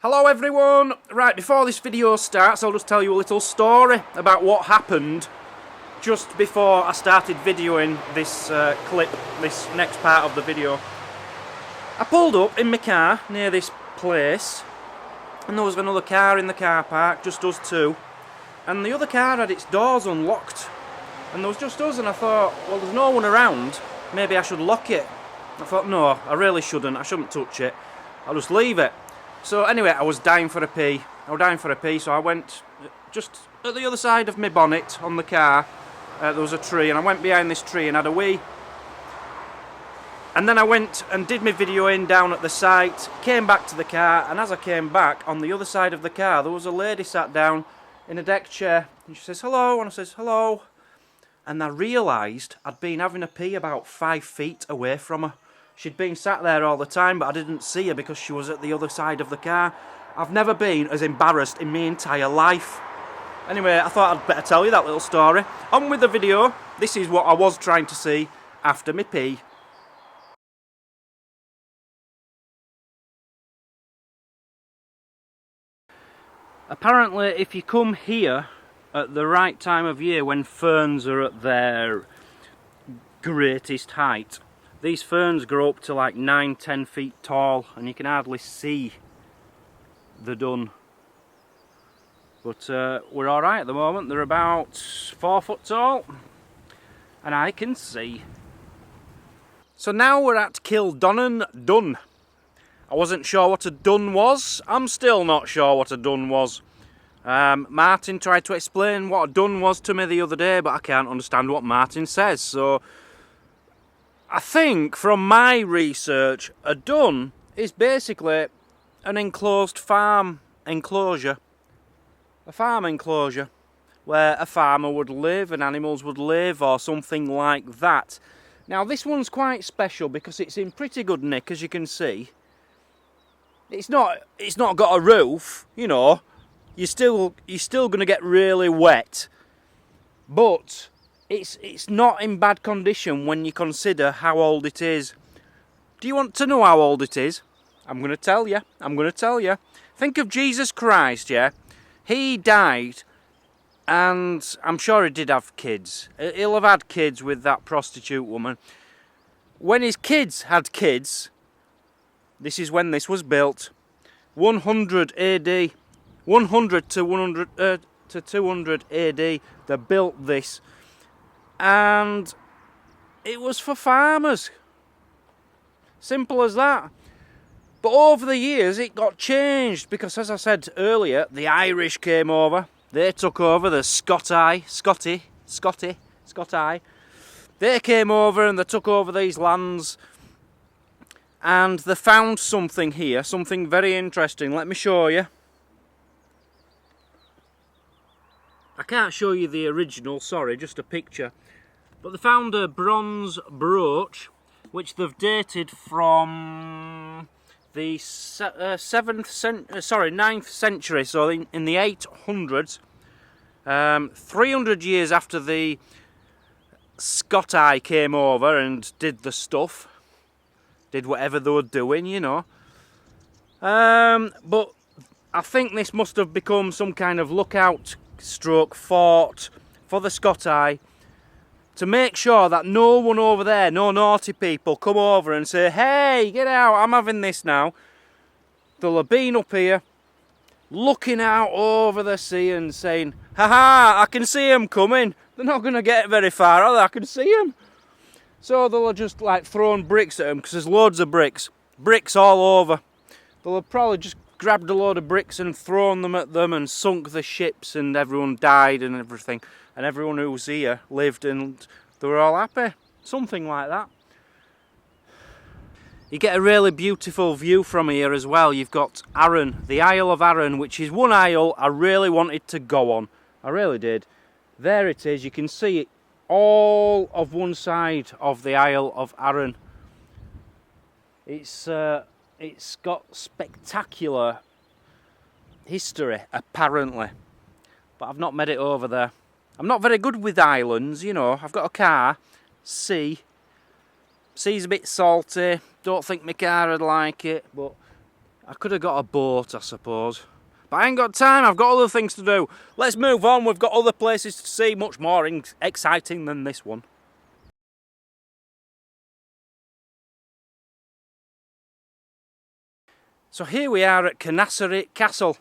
Hello everyone! Right, before this video starts, I'll just tell you a little story about what happened just before I started videoing this clip, this next part of the video. I pulled up in my car near this place, and there was another car in the car park, just us two, and the other car had its doors unlocked, and there was just us, and I thought, well, there's no one around, maybe I should lock it. I thought, no, I really shouldn't, I shouldn't touch it, I'll just leave it. So anyway, I was dying for a pee. So I went just at the other side of my bonnet on the car. There was a tree, and I went behind this tree and had a wee. And then I went and did my videoing down at the site, came back to the car, and as I came back, on the other side of the car, there was a lady sat down in a deck chair, and she says, hello, and I says, hello. And I realised I'd been having a pee about 5 feet away from her. She'd been sat there all the time, but I didn't see her because she was at the other side of the car. I've never been as embarrassed in my entire life. Anyway, I thought I'd better tell you that little story. On with the video. This is what I was trying to see after me pee. Apparently, if you come here at the right time of year when ferns are at their greatest height, these ferns grow up to like 9-10 feet tall, and you can hardly see the dun. But we're alright at the moment. They're about 4 foot tall, and I can see. So now we're at Kildonan Dun. I wasn't sure what a dun was. I'm still not sure what a dun was. Martin tried to explain what a dun was to me the other day, but I can't understand what Martin says, so I think from my research, a dun is basically an enclosed farm enclosure. A farm enclosure where a farmer would live and animals would live or something like that. Now this one's quite special because it's in pretty good nick, as you can see. It's not got a roof, you know. You're still going to get really wet. But it's not in bad condition when you consider how old it is. Do you want to know how old it is? I'm going to tell you. Think of Jesus Christ, yeah? He died, and I'm sure he did have kids. He'll have had kids with that prostitute woman. When his kids had kids, this is when this was built, 100 AD. 100 to 200 AD, they built this. And it was for farmers. Simple as that. But over the years it got changed because, as I said earlier, the Irish came over. They took over, the Scotty. They came over and they took over these lands. And they found something here, something very interesting. Let me show you. I can't show you the original, sorry, just a picture. But they found a bronze brooch, which they've dated from the 9th century, so in the 800s, 300 years after the Scotty came over and did the stuff, did whatever they were doing, you know. But I think this must have become some kind of lookout stroke fort for the Scotty, to make sure that no one over there, no naughty people, come over and say, hey, get out, I'm having this now. They'll have been up here, looking out over the sea and saying, haha, I can see them coming. They're not going to get very far, are they? I can see them. So they'll have just like thrown bricks at them, because there's loads of bricks all over. They'll have probably just grabbed a load of bricks and thrown them at them and sunk the ships, and everyone died and everything. And everyone who was here lived and they were all happy. Something like that. You get a really beautiful view from here as well. You've got Arran, the Isle of Arran, which is one isle I really wanted to go on. I really did. There it is. You can see it all of one side of the Isle of Arran. It's got spectacular history, apparently. But I've not made it over there. I'm not very good with islands, you know. I've got a car, sea. Sea's a bit salty. Don't think my car would like it, but I could have got a boat, I suppose. But I ain't got time, I've got other things to do. Let's move on, we've got other places to see, much more exciting than this one. So here we are at Carnasserie Castle.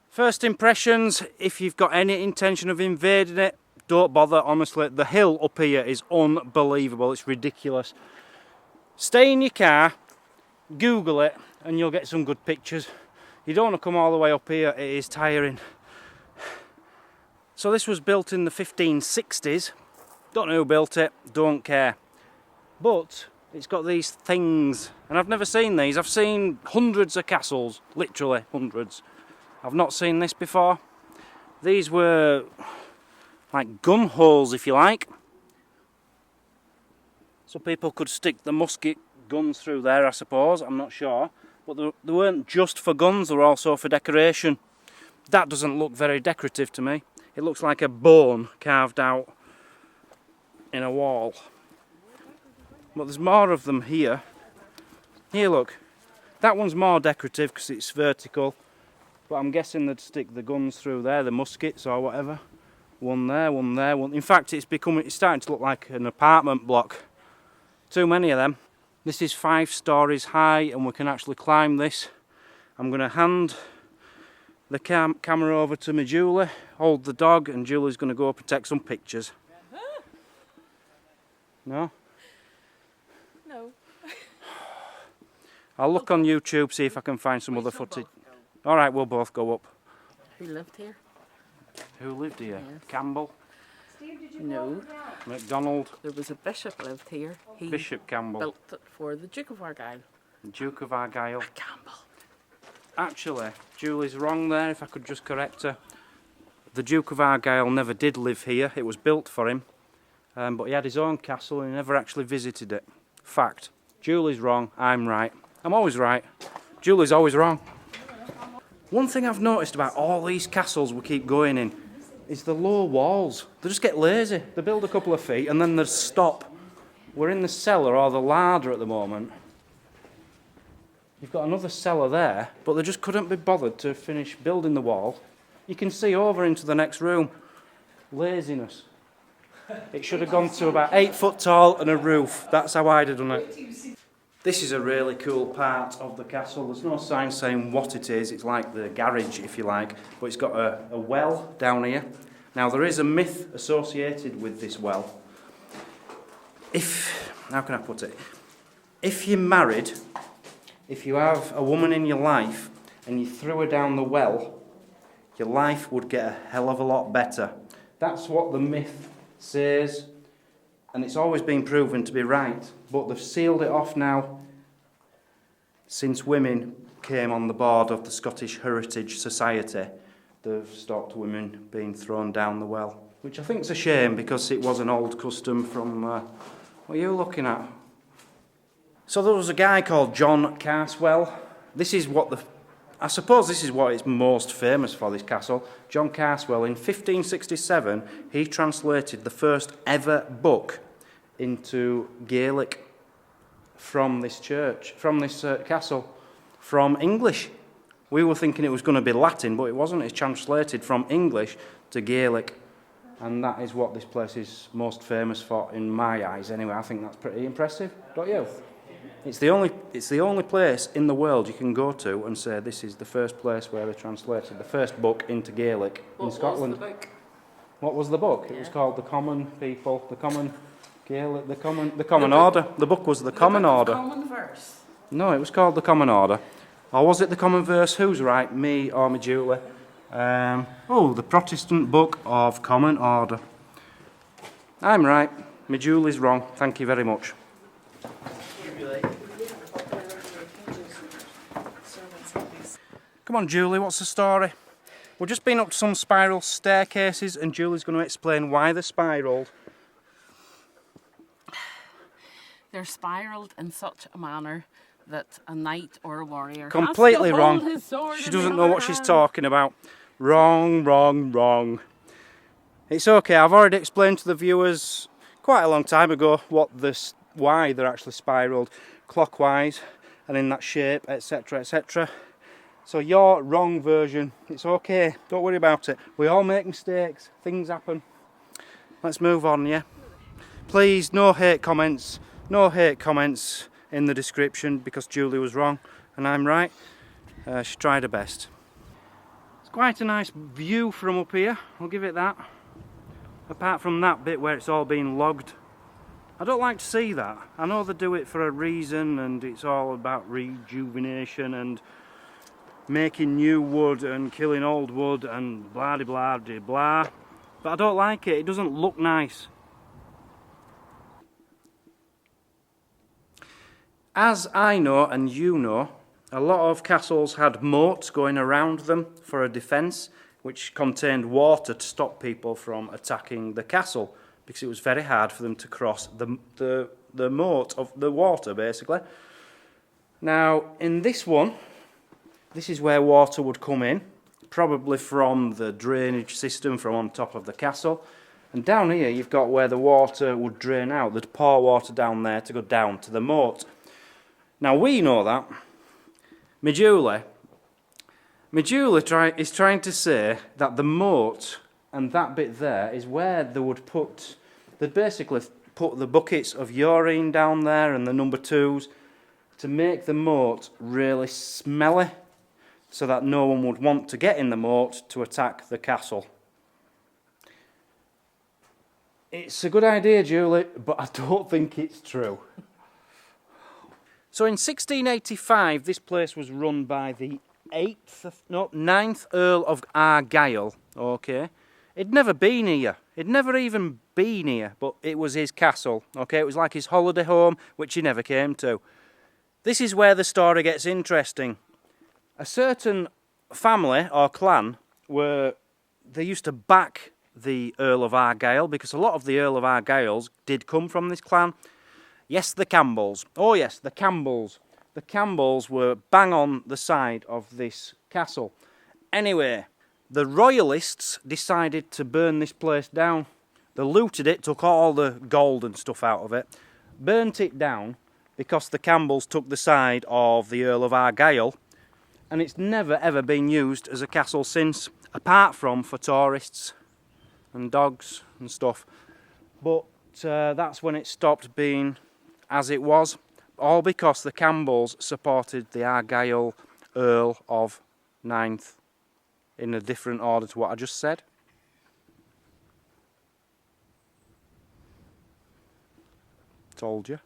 First impressions, if you've got any intention of invading it, don't bother, honestly. The hill up here is unbelievable, it's ridiculous. Stay in your car, Google it, and you'll get some good pictures. You don't want to come all the way up here, it is tiring. So this was built in the 1560s. Don't know who built it, don't care. But it's got these things, and I've never seen these. I've seen hundreds of castles, literally hundreds. I've not seen this before. These were like gun holes, if you like. So people could stick the musket guns through there, I suppose, I'm not sure. But they weren't just for guns, they were also for decoration. That doesn't look very decorative to me. It looks like a bone carved out in a wall. But there's more of them here. Here, look. That one's more decorative because it's vertical. But I'm guessing they'd stick the guns through there, the muskets or whatever. One there, one there, one. In fact, it's starting to look like an apartment block. Too many of them. This is 5 stories high, and we can actually climb this. I'm going to hand the camera over to my Julie, hold the dog, and Julie's going to go up and take some pictures. No? No. I'll look on YouTube, see if I can find some other footage. Alright, we'll both go up. Who lived here? Who lived here? Yes. Campbell? No. MacDonald? There was a bishop lived here. He Bishop Campbell? built it for the Duke of Argyll. Duke of Argyll? Campbell. Actually, Julie's wrong there, if I could just correct her. The Duke of Argyll never did live here, it was built for him. But he had his own castle and he never actually visited it. Fact. Julie's wrong, I'm right. I'm always right. Julie's always wrong. One thing I've noticed about all these castles we keep going in is the low walls. They just get lazy. They build a couple of feet and then they stop. We're in the cellar or the larder at the moment. You've got another cellar there, but they just couldn't be bothered to finish building the wall. You can see over into the next room. Laziness. It should have gone to about 8 foot tall and a roof. That's how I'd have done it. This is a really cool part of the castle. There's no sign saying what it is. It's like the garage, if you like. But it's got a well down here. Now, there is a myth associated with this well. How can I put it? If you're married, if you have a woman in your life and you threw her down the well, your life would get a hell of a lot better. That's what the myth says. And it's always been proven to be right, but they've sealed it off now since women came on the board of the Scottish Heritage Society. They've stopped women being thrown down the well, which I think is a shame because it was an old custom from... what are you looking at? So there was a guy called John Carswell. I suppose this is what it's most famous for, this castle. John Carswell, in 1567, he translated the first ever book into Gaelic from this castle, from English. We were thinking it was going to be Latin, but it wasn't. It's translated from English to Gaelic, and that is what this place is most famous for, in my eyes anyway. I think that's pretty impressive, don't you? It's the only place in the world you can go to and say this is the first place where they translated the first book into Gaelic in Scotland. What was the book? What was the book? Yeah. It was called The Common People, The Common Gaelic, The Common Order. The book was The Common Order. Common Verse. No, it was called The Common Order. Or was it The Common Verse? Who's right, me or me Julie? The Protestant Book of Common Order. I'm right. Me Julie's wrong. Thank you very much. Come on, Julie, what's the story? We've just been up some spiral staircases and Julie's going to explain why they're spiralled. They're spiralled in such a manner that a knight or a warrior Completely has to wrong. hold his sword She in doesn't the know other what she's hand. talking about. Wrong, wrong, wrong. It's okay, I've already explained to the viewers quite a long time ago why they're actually spiralled clockwise. and in that shape, etc, etc. So your wrong version, it's okay, don't worry about it. We all make mistakes, things happen. Let's move on, yeah? Please, no hate comments in the description because Julie was wrong and I'm right. She tried her best. It's quite a nice view from up here, I'll give it that. Apart from that bit where it's all been logged. I don't like to see that. I know they do it for a reason and it's all about rejuvenation and making new wood and killing old wood and blah de blah de blah. But I don't like it, it doesn't look nice. As I know and you know, a lot of castles had moats going around them for a defence, which contained water to stop people from attacking the castle, because it was very hard for them to cross the moat of the water, basically. Now, in this one, this is where water would come in, probably from the drainage system from on top of the castle. And down here, you've got where the water would drain out. They'd pour water down there to go down to the moat. Now, we know that. My Julie is trying to say that the moat and that bit there is where they would put, they'd basically put the buckets of urine down there and the number 2s to make the moat really smelly so that no one would want to get in the moat to attack the castle. It's a good idea, Julie, but I don't think it's true. So in 1685, this place was run by the 9th Earl of Argyll, okay? He'd never been here. He'd never even been here, but it was his castle, okay? It was like his holiday home, which he never came to. This is where the story gets interesting. A certain family or clan they used to back the Earl of Argyll, because a lot of the Earl of Argylls did come from this clan. Yes, the Campbells. Oh yes, the Campbells. The Campbells were bang on the side of this castle. Anyway, the royalists decided to burn this place down. They looted it, took all the gold and stuff out of it, burnt it down because the Campbells took the side of the Earl of Argyll, and it's never ever been used as a castle since, apart from for tourists and dogs and stuff. But that's when it stopped being as it was, all because the Campbells supported the Argyll Earl of 9th in a different order to what I just said. Told you.